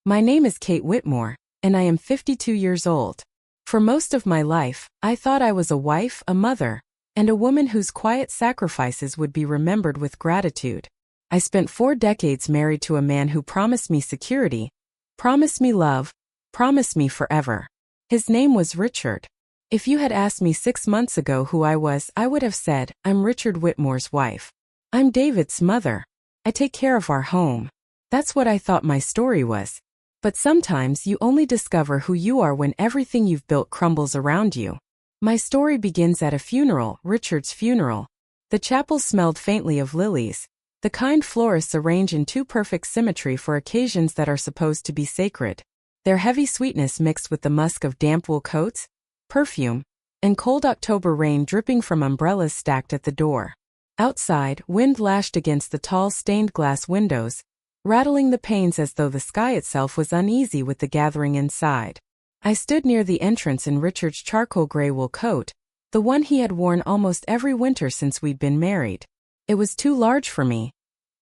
My name is Kate Whitmore, and I am 52 years old. For most of my life, I thought I was a wife, a mother, and a woman whose quiet sacrifices would be remembered with gratitude. I spent 4 decades married to a man who promised me security, promised me love, promised me forever. His name was Richard. If you had asked me 6 months ago who I was, I would have said, I'm Richard Whitmore's wife. I'm David's mother. I take care of our home. That's what I thought my story was. But sometimes you only discover who you are when everything you've built crumbles around you. My story begins at a funeral, Richard's funeral. The chapel smelled faintly of lilies, the kind florists arrange in too perfect symmetry for occasions that are supposed to be sacred. Their heavy sweetness mixed with the musk of damp wool coats, perfume, and cold October rain dripping from umbrellas stacked at the door. Outside, wind lashed against the tall stained glass windows, rattling the panes as though the sky itself was uneasy with the gathering inside. I stood near the entrance in Richard's charcoal gray wool coat, the one he had worn almost every winter since we'd been married. It was too large for me.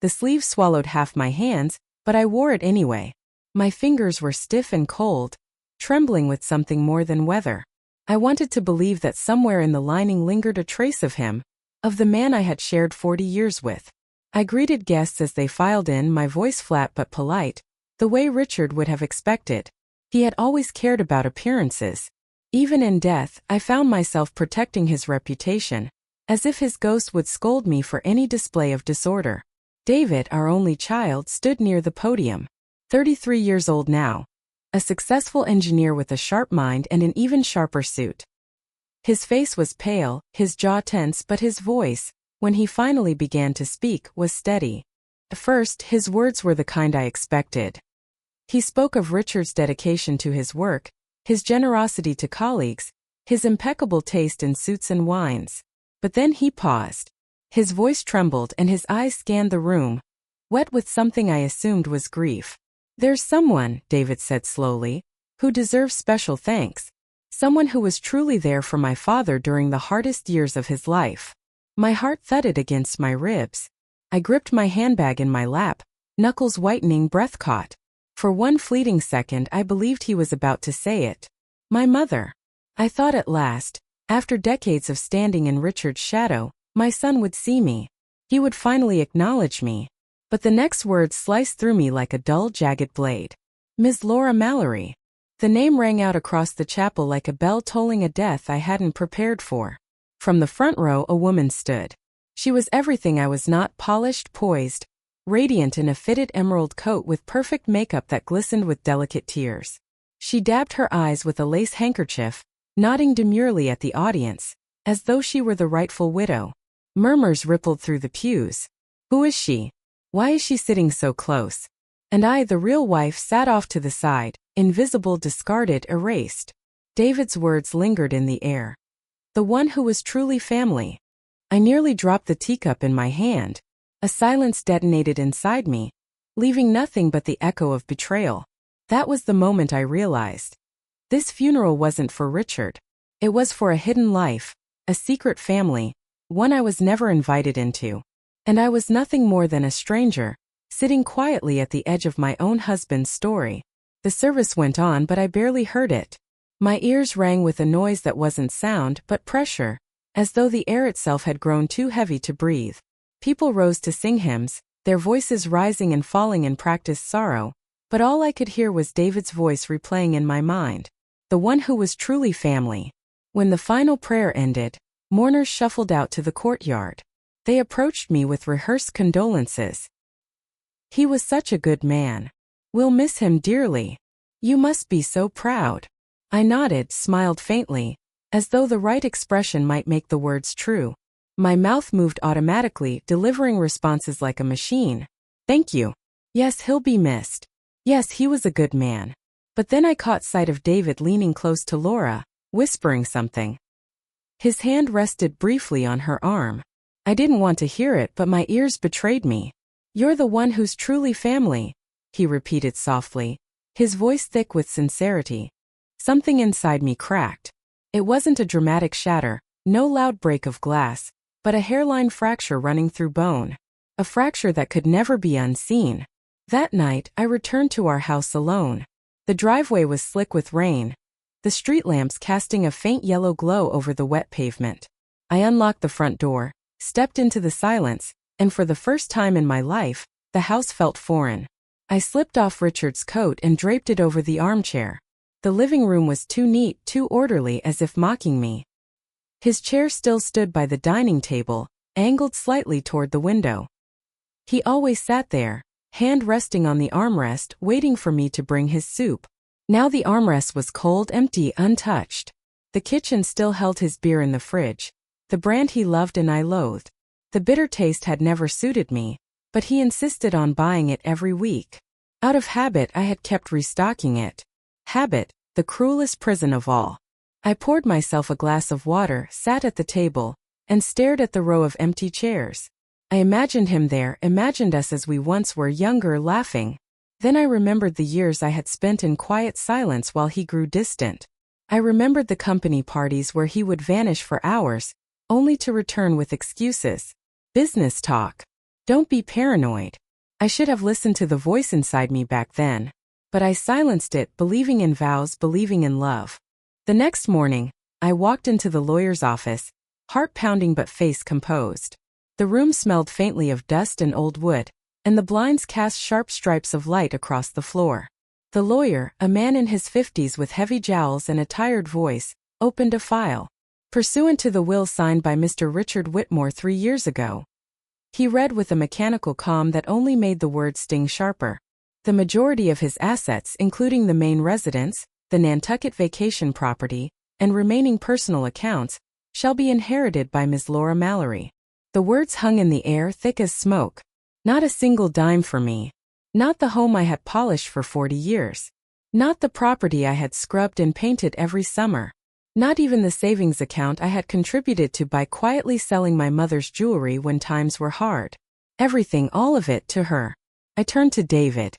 The sleeve swallowed half my hands, but I wore it anyway. My fingers were stiff and cold, trembling with something more than weather. I wanted to believe that somewhere in the lining lingered a trace of him, of the man I had shared 40 years with. I greeted guests as they filed in, my voice flat but polite, the way Richard would have expected. He had always cared about appearances. Even in death, I found myself protecting his reputation, as if his ghost would scold me for any display of disorder. David, our only child, stood near the podium. 33 years old now. A successful engineer with a sharp mind and an even sharper suit. His face was pale, his jaw tense, but his voice, when he finally began to speak, was steady. At first, his words were the kind I expected. He spoke of Richard's dedication to his work, his generosity to colleagues, his impeccable taste in suits and wines. But then he paused. His voice trembled and his eyes scanned the room, wet with something I assumed was grief. There's someone, David said slowly, who deserves special thanks. Someone who was truly there for my father during the hardest years of his life. My heart thudded against my ribs. I gripped my handbag in my lap, knuckles whitening, breath caught. For one fleeting second I believed he was about to say it. My mother. I thought at last, after decades of standing in Richard's shadow, my son would see me. He would finally acknowledge me. But the next word sliced through me like a dull, jagged blade. Ms. Laura Mallory. The name rang out across the chapel like a bell tolling a death I hadn't prepared for. From the front row a woman stood. She was everything I was not, polished, poised, radiant in a fitted emerald coat with perfect makeup that glistened with delicate tears. She dabbed her eyes with a lace handkerchief, nodding demurely at the audience, as though she were the rightful widow. Murmurs rippled through the pews. Who is she? Why is she sitting so close? And I, the real wife, sat off to the side, invisible, discarded, erased. David's words lingered in the air. The one who was truly family. I nearly dropped the teacup in my hand. A silence detonated inside me, leaving nothing but the echo of betrayal. That was the moment I realized. This funeral wasn't for Richard. It was for a hidden life, a secret family, one I was never invited into. And I was nothing more than a stranger, sitting quietly at the edge of my own husband's story. The service went on, but I barely heard it. My ears rang with a noise that wasn't sound, but pressure, as though the air itself had grown too heavy to breathe. People rose to sing hymns, their voices rising and falling in practiced sorrow, but all I could hear was David's voice replaying in my mind, the one who was truly family. When the final prayer ended, mourners shuffled out to the courtyard. They approached me with rehearsed condolences. He was such a good man. We'll miss him dearly. You must be so proud. I nodded, smiled faintly, as though the right expression might make the words true. My mouth moved automatically, delivering responses like a machine. Thank you. Yes, he'll be missed. Yes, he was a good man. But then I caught sight of David leaning close to Laura, whispering something. His hand rested briefly on her arm. I didn't want to hear it, but my ears betrayed me. You're the one who's truly family, he repeated softly, his voice thick with sincerity. Something inside me cracked. It wasn't a dramatic shatter, no loud break of glass, but a hairline fracture running through bone. A fracture that could never be unseen. That night, I returned to our house alone. The driveway was slick with rain, the street lamps casting a faint yellow glow over the wet pavement. I unlocked the front door, stepped into the silence, and for the first time in my life, the house felt foreign. I slipped off Richard's coat and draped it over the armchair. The living room was too neat, too orderly, as if mocking me. His chair still stood by the dining table, angled slightly toward the window. He always sat there, hand resting on the armrest, waiting for me to bring his soup. Now the armrest was cold, empty, untouched. The kitchen still held his beer in the fridge, the brand he loved and I loathed. The bitter taste had never suited me, but he insisted on buying it every week. Out of habit, I had kept restocking it. Habit, the cruelest prison of all. I poured myself a glass of water, sat at the table, and stared at the row of empty chairs. I imagined him there, imagined us as we once were, younger, laughing. Then I remembered the years I had spent in quiet silence while he grew distant. I remembered the company parties where he would vanish for hours, only to return with excuses. Business talk. Don't be paranoid. I should have listened to the voice inside me back then. But I silenced it, believing in vows, believing in love. The next morning, I walked into the lawyer's office, heart pounding but face composed. The room smelled faintly of dust and old wood, and the blinds cast sharp stripes of light across the floor. The lawyer, a man in his 50s with heavy jowls and a tired voice, opened a file. Pursuant to the will signed by Mr. Richard Whitmore 3 years ago. He read with a mechanical calm that only made the words sting sharper. The majority of his assets, including the main residence, the Nantucket vacation property, and remaining personal accounts, shall be inherited by Ms. Laura Mallory. The words hung in the air, thick as smoke. Not a single dime for me. Not the home I had polished for 40 years. Not the property I had scrubbed and painted every summer. Not even the savings account I had contributed to by quietly selling my mother's jewelry when times were hard. Everything, all of it, to her. I turned to David.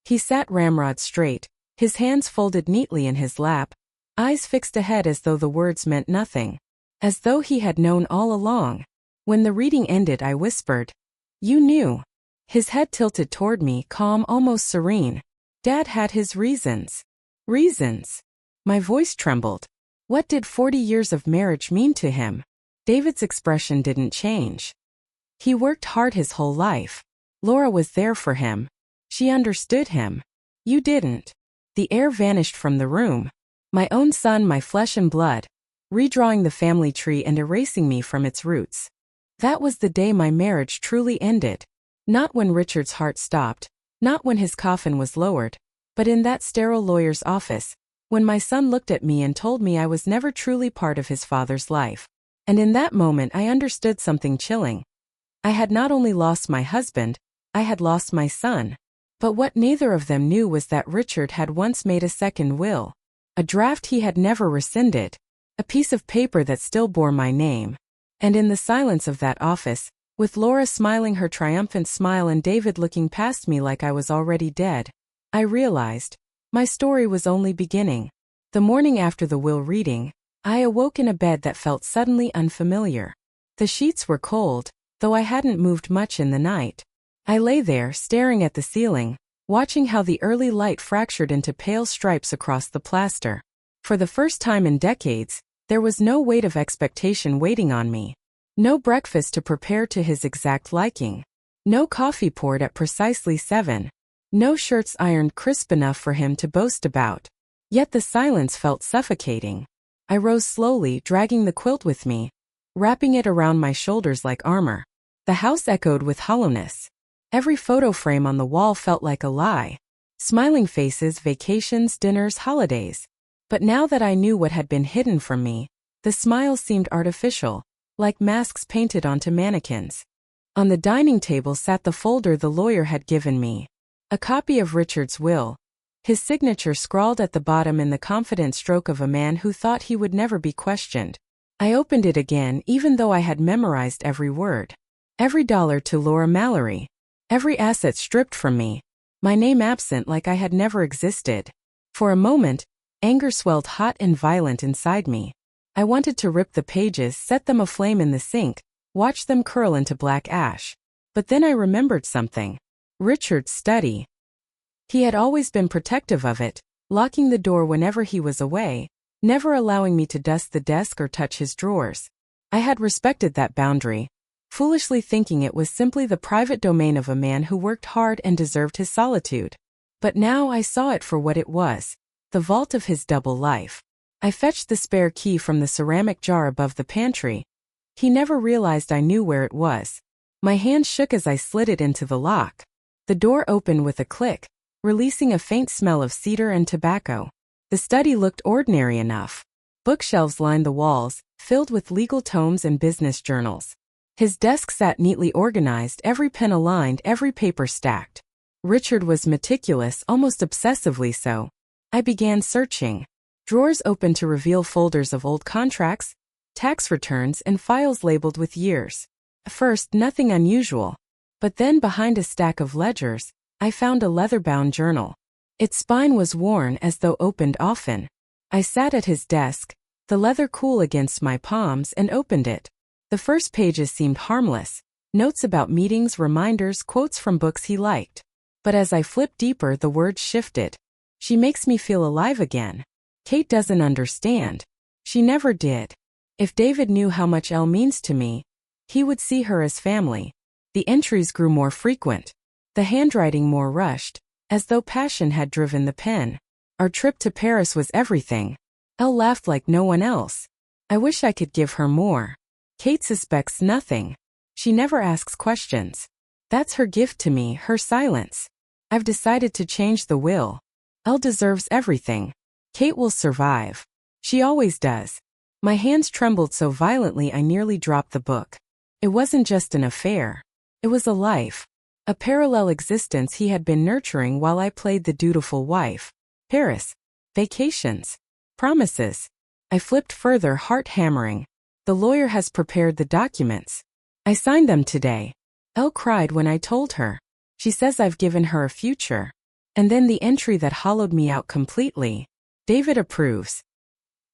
He sat ramrod straight, his hands folded neatly in his lap, eyes fixed ahead as though the words meant nothing. As though he had known all along. When the reading ended, I whispered, "You knew." His head tilted toward me, calm, almost serene. Dad had his reasons. Reasons. My voice trembled. What did 40 years of marriage mean to him? David's expression didn't change. He worked hard his whole life. Laura was there for him. She understood him. You didn't. The air vanished from the room. My own son, my flesh and blood, redrawing the family tree and erasing me from its roots. That was the day my marriage truly ended. Not when Richard's heart stopped, not when his coffin was lowered, but in that sterile lawyer's office, when my son looked at me and told me I was never truly part of his father's life. And in that moment I understood something chilling. I had not only lost my husband, I had lost my son. But what neither of them knew was that Richard had once made a second will. A draft he had never rescinded. A piece of paper that still bore my name. And in the silence of that office, with Laura smiling her triumphant smile and David looking past me like I was already dead, I realized my story was only beginning. The morning after the will reading, I awoke in a bed that felt suddenly unfamiliar. The sheets were cold, though I hadn't moved much in the night. I lay there, staring at the ceiling, watching how the early light fractured into pale stripes across the plaster. For the first time in decades, there was no weight of expectation waiting on me. No breakfast to prepare to his exact liking. No coffee poured at precisely 7. No shirts ironed crisp enough for him to boast about. Yet the silence felt suffocating. I rose slowly, dragging the quilt with me, wrapping it around my shoulders like armor. The house echoed with hollowness. Every photo frame on the wall felt like a lie. Smiling faces, vacations, dinners, holidays. But now that I knew what had been hidden from me, the smiles seemed artificial, like masks painted onto mannequins. On the dining table sat the folder the lawyer had given me. A copy of Richard's will. His signature scrawled at the bottom in the confident stroke of a man who thought he would never be questioned. I opened it again, even though I had memorized every word. Every dollar to Laura Mallory. Every asset stripped from me. My name absent like I had never existed. For a moment, anger swelled hot and violent inside me. I wanted to rip the pages, set them aflame in the sink, watch them curl into black ash. But then I remembered something. Richard's study. He had always been protective of it, locking the door whenever he was away, never allowing me to dust the desk or touch his drawers. I had respected that boundary, foolishly thinking it was simply the private domain of a man who worked hard and deserved his solitude. But now I saw it for what it was, the vault of his double life. I fetched the spare key from the ceramic jar above the pantry. He never realized I knew where it was. My hand shook as I slid it into the lock. The door opened with a click, releasing a faint smell of cedar and tobacco. The study looked ordinary enough. Bookshelves lined the walls, filled with legal tomes and business journals. His desk sat neatly organized, every pen aligned, every paper stacked. Richard was meticulous, almost obsessively so. I began searching. Drawers opened to reveal folders of old contracts, tax returns, and files labeled with years. At first, nothing unusual. But then behind a stack of ledgers, I found a leather-bound journal. Its spine was worn as though opened often. I sat at his desk, the leather cool against my palms, and opened it. The first pages seemed harmless, notes about meetings, reminders, quotes from books he liked. But as I flipped deeper, the words shifted. She makes me feel alive again. Kate doesn't understand. She never did. If David knew how much Elle means to me, he would see her as family. The entries grew more frequent, the handwriting more rushed, as though passion had driven the pen. Our trip to Paris was everything. Elle laughed like no one else. I wish I could give her more. Kate suspects nothing. She never asks questions. That's her gift to me, her silence. I've decided to change the will. Elle deserves everything. Kate will survive. She always does. My hands trembled so violently I nearly dropped the book. It wasn't just an affair. It was a life. A parallel existence he had been nurturing while I played the dutiful wife. Paris. Vacations. Promises. I flipped further, heart hammering. The lawyer has prepared the documents. I signed them today. Elle cried when I told her. She says I've given her a future. And then the entry that hollowed me out completely. David approves.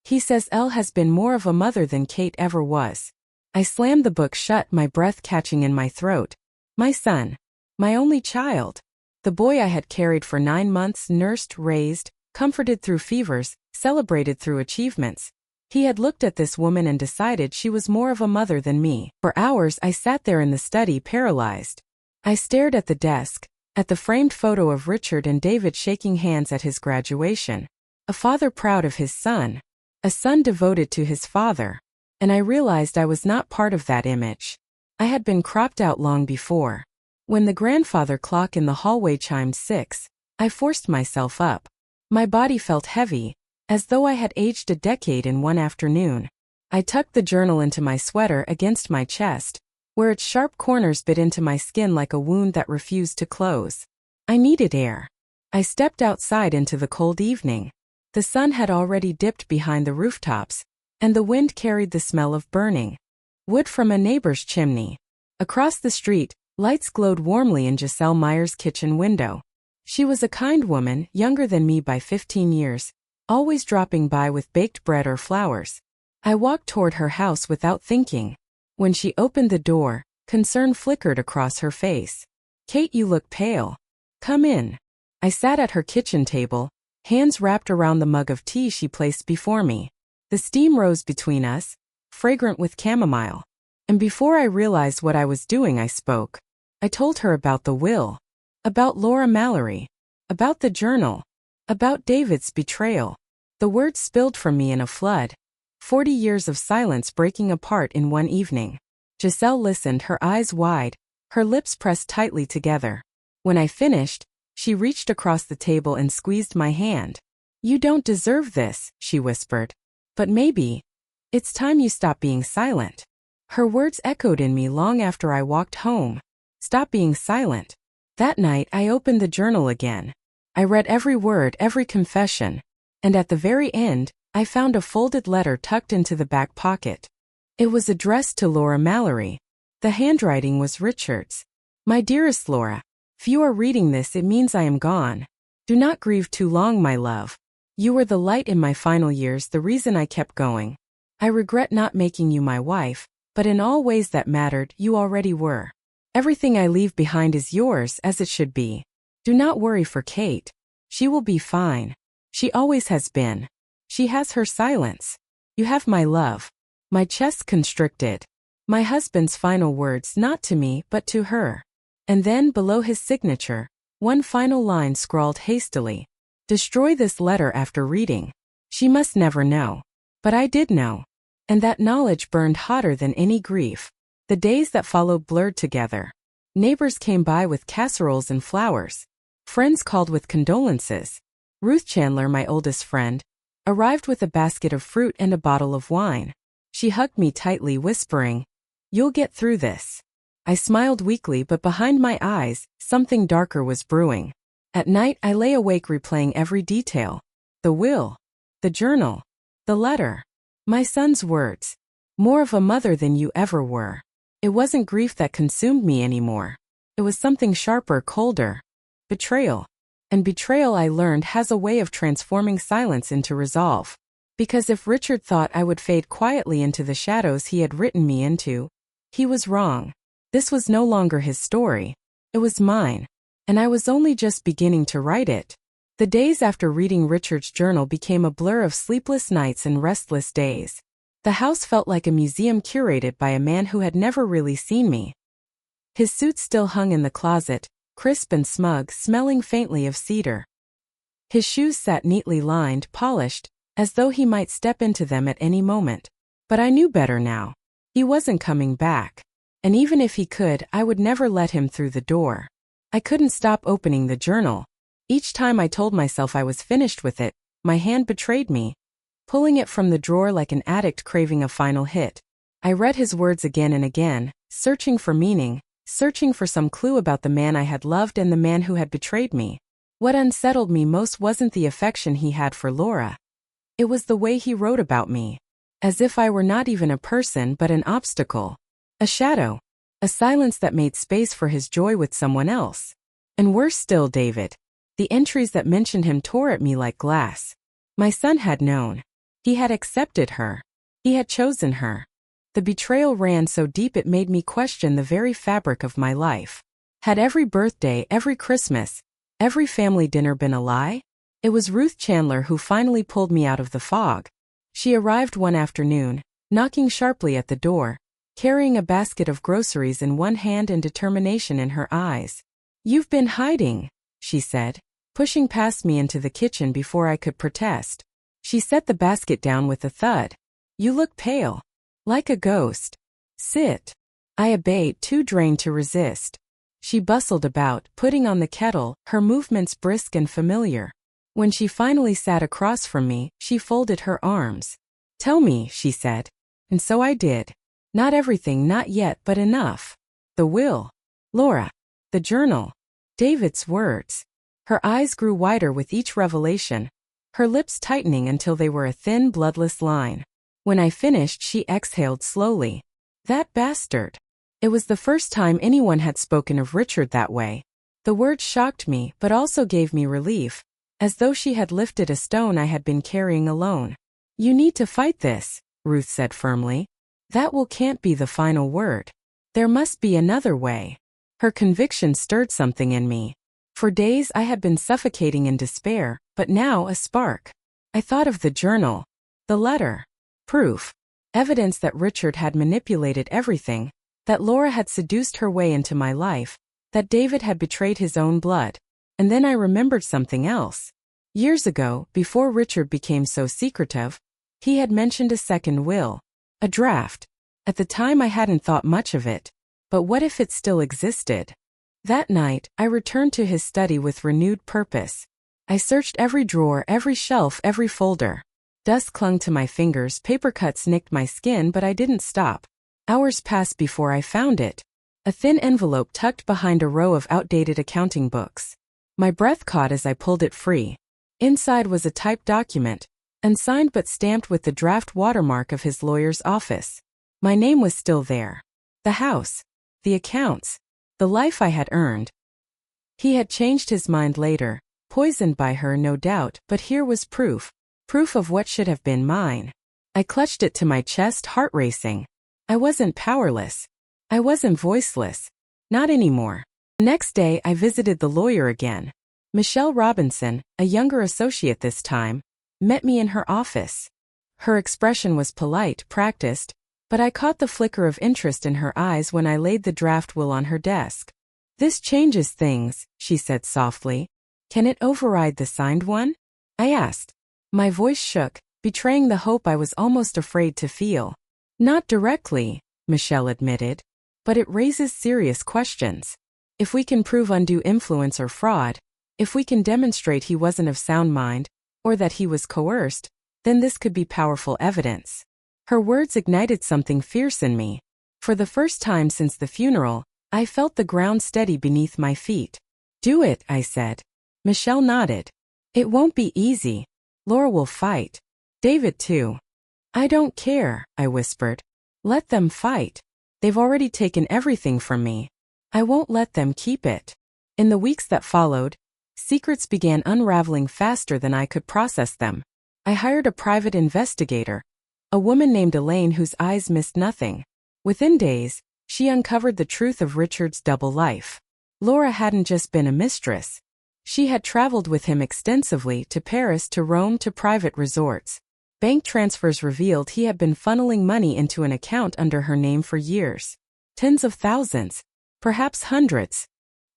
He says Elle has been more of a mother than Kate ever was. I slammed the book shut, my breath catching in my throat. My son. My only child. The boy I had carried for 9 months, nursed, raised, comforted through fevers, celebrated through achievements. He had looked at this woman and decided she was more of a mother than me. For hours I sat there in the study, paralyzed. I stared at the desk, at the framed photo of Richard and David shaking hands at his graduation. A father proud of his son. A son devoted to his father. And I realized I was not part of that image. I had been cropped out long before. When the grandfather clock in the hallway chimed 6, I forced myself up. My body felt heavy, as though I had aged a decade in one afternoon. I tucked the journal into my sweater against my chest, where its sharp corners bit into my skin like a wound that refused to close. I needed air. I stepped outside into the cold evening. The sun had already dipped behind the rooftops, and the wind carried the smell of burning wood from a neighbor's chimney. Across the street, lights glowed warmly in Giselle Meyer's kitchen window. She was a kind woman, younger than me by 15 years, always dropping by with baked bread or flowers. I walked toward her house without thinking. When she opened the door, concern flickered across her face. "Kate, you look pale. Come in." I sat at her kitchen table, hands wrapped around the mug of tea she placed before me. The steam rose between us, fragrant with chamomile. And before I realized what I was doing, I spoke. I told her about the will. About Laura Mallory. About the journal. About David's betrayal. The words spilled from me in a flood. 40 years of silence breaking apart in one evening. Giselle listened, her eyes wide, her lips pressed tightly together. When I finished, she reached across the table and squeezed my hand. "You don't deserve this," she whispered. "But maybe. It's time you stop being silent." Her words echoed in me long after I walked home. Stop being silent. That night I opened the journal again. I read every word, every confession. And at the very end, I found a folded letter tucked into the back pocket. It was addressed to Laura Mallory. The handwriting was Richard's. "My dearest Laura, if you are reading this, it means I am gone. Do not grieve too long, my love. You were the light in my final years, the reason I kept going. I regret not making you my wife, but in all ways that mattered, you already were. Everything I leave behind is yours, as it should be. Do not worry for Kate. She will be fine. She always has been. She has her silence. You have my love. My chest constricted. My husband's final words, not to me but to her. And then below his signature, one final line scrawled hastily. Destroy this letter after reading. She must never know. But I did know. And that knowledge burned hotter than any grief. The days that followed blurred together. Neighbors came by with casseroles and flowers. Friends called with condolences. Ruth Chandler, my oldest friend, arrived with a basket of fruit and a bottle of wine. She hugged me tightly, whispering, "You'll get through this." I smiled weakly, but behind my eyes, something darker was brewing. At night, I lay awake replaying every detail. The will. The journal. The letter. My son's words. More of a mother than you ever were. It wasn't grief that consumed me anymore. It was something sharper, colder. Betrayal. And betrayal, I learned, has a way of transforming silence into resolve. Because if Richard thought I would fade quietly into the shadows he had written me into, he was wrong. This was no longer his story. It was mine. And I was only just beginning to write it. The days after reading Richard's journal became a blur of sleepless nights and restless days. The house felt like a museum curated by a man who had never really seen me. His suit still hung in the closet, crisp and smug, smelling faintly of cedar. His shoes sat neatly lined, polished, as though he might step into them at any moment. But I knew better now. He wasn't coming back. And even if he could, I would never let him through the door. I couldn't stop opening the journal. Each time I told myself I was finished with it, my hand betrayed me. Pulling it from the drawer like an addict craving a final hit, I read his words again and again, searching for meaning, searching for some clue about the man I had loved and the man who had betrayed me. What unsettled me most wasn't the affection he had for Laura. It was the way he wrote about me. As if I were not even a person but an obstacle. A shadow. A silence that made space for his joy with someone else. And worse still, David. The entries that mentioned him tore at me like glass. My son had known. He had accepted her. He had chosen her. The betrayal ran so deep it made me question the very fabric of my life. Had every birthday, every Christmas, every family dinner been a lie? It was Ruth Chandler who finally pulled me out of the fog. She arrived one afternoon, knocking sharply at the door, carrying a basket of groceries in one hand and determination in her eyes. "You've been hiding," she said, pushing past me into the kitchen before I could protest. She set the basket down with a thud. "You look pale. Like a ghost. Sit." I obeyed, too drained to resist. She bustled about, putting on the kettle, her movements brisk and familiar. When she finally sat across from me, she folded her arms. "Tell me," she said. And so I did. Not everything, not yet, but enough. The will. Laura. The journal. David's words. Her eyes grew wider with each revelation, her lips tightening until they were a thin, bloodless line. When I finished, she exhaled slowly. "That bastard." It was the first time anyone had spoken of Richard that way. The words shocked me, but also gave me relief, as though she had lifted a stone I had been carrying alone. "You need to fight this," Ruth said firmly. "That will can't be the final word. There must be another way." Her conviction stirred something in me. For days I had been suffocating in despair, but now a spark. I thought of the journal. The letter. Proof. Evidence that Richard had manipulated everything, that Laura had seduced her way into my life, that David had betrayed his own blood. And then I remembered something else. Years ago, before Richard became so secretive, he had mentioned a second will. A draft. At the time I hadn't thought much of it. But what if it still existed? That night, I returned to his study with renewed purpose. I searched every drawer, every shelf, every folder. Dust clung to my fingers, paper cuts nicked my skin, but I didn't stop. Hours passed before I found it. A thin envelope tucked behind a row of outdated accounting books. My breath caught as I pulled it free. Inside was a typed document, unsigned but stamped with the draft watermark of his lawyer's office. My name was still there. The house. The accounts. The life I had earned. He had changed his mind later, poisoned by her no doubt, but here was proof. Proof of what should have been mine. I clutched it to my chest, heart racing. I wasn't powerless. I wasn't voiceless. Not anymore. The next day I visited the lawyer again. Michelle Robinson, a younger associate this time, met me in her office. Her expression was polite, practiced, but I caught the flicker of interest in her eyes when I laid the draft will on her desk. "This changes things," she said softly. "Can it override the signed one?" I asked. My voice shook, betraying the hope I was almost afraid to feel. "Not directly," Michelle admitted, "but it raises serious questions. If we can prove undue influence or fraud, if we can demonstrate he wasn't of sound mind, or that he was coerced, then this could be powerful evidence." Her words ignited something fierce in me. For the first time since the funeral, I felt the ground steady beneath my feet. "Do it," I said. Michelle nodded. "It won't be easy. Laura will fight. David too." "I don't care," I whispered. "Let them fight. They've already taken everything from me. I won't let them keep it." In the weeks that followed, secrets began unraveling faster than I could process them. I hired a private investigator, a woman named Elaine whose eyes missed nothing. Within days, she uncovered the truth of Richard's double life. Laura hadn't just been a mistress. She had traveled with him extensively to Paris, to Rome, to private resorts. Bank transfers revealed he had been funneling money into an account under her name for years. Tens of thousands, perhaps hundreds.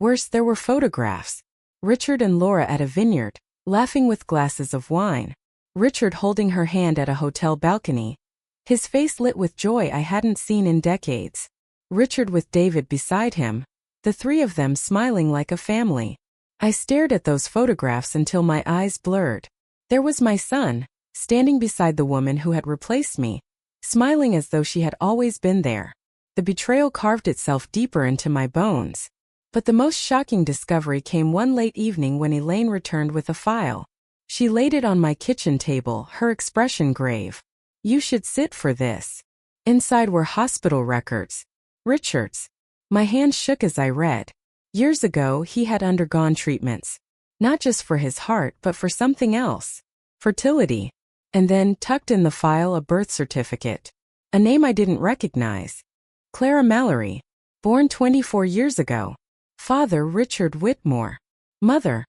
Worse, there were photographs. Richard and Laura at a vineyard, laughing with glasses of wine. Richard holding her hand at a hotel balcony, his face lit with joy I hadn't seen in decades. Richard with David beside him, the three of them smiling like a family. I stared at those photographs until my eyes blurred. There was my son, standing beside the woman who had replaced me, smiling as though she had always been there. The betrayal carved itself deeper into my bones. But the most shocking discovery came one late evening when Elaine returned with a file. She laid it on my kitchen table, her expression grave. "You should sit for this." Inside were hospital records. Richard's. My hand shook as I read. Years ago, he had undergone treatments. Not just for his heart, but for something else. Fertility. And then, tucked in the file, a birth certificate. A name I didn't recognize. Clara Mallory. Born 24 years ago. Father, Richard Whitmore. Mother,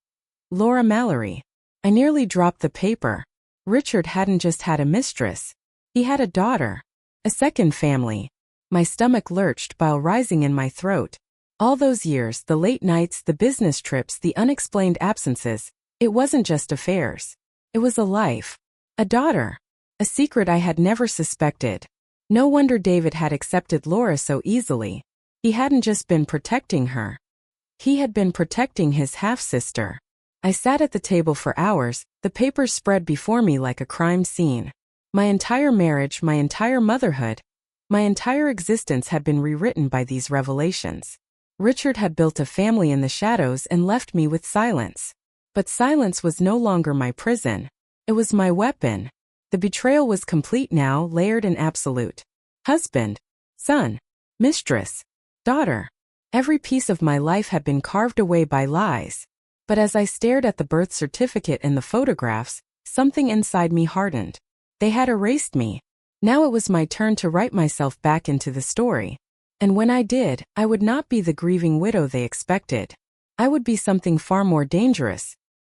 Laura Mallory. I nearly dropped the paper. Richard hadn't just had a mistress. He had a daughter. A second family. My stomach lurched, bile rising in my throat. All those years, the late nights, the business trips, the unexplained absences, it wasn't just affairs. It was a life. A daughter. A secret I had never suspected. No wonder David had accepted Laura so easily. He hadn't just been protecting her. He had been protecting his half-sister. I sat at the table for hours, the papers spread before me like a crime scene. My entire marriage, my entire motherhood, my entire existence had been rewritten by these revelations. Richard had built a family in the shadows and left me with silence. But silence was no longer my prison. It was my weapon. The betrayal was complete now, layered and absolute. Husband, son, mistress, daughter. Every piece of my life had been carved away by lies. But as I stared at the birth certificate and the photographs, something inside me hardened. They had erased me. Now it was my turn to write myself back into the story. And when I did, I would not be the grieving widow they expected. I would be something far more dangerous,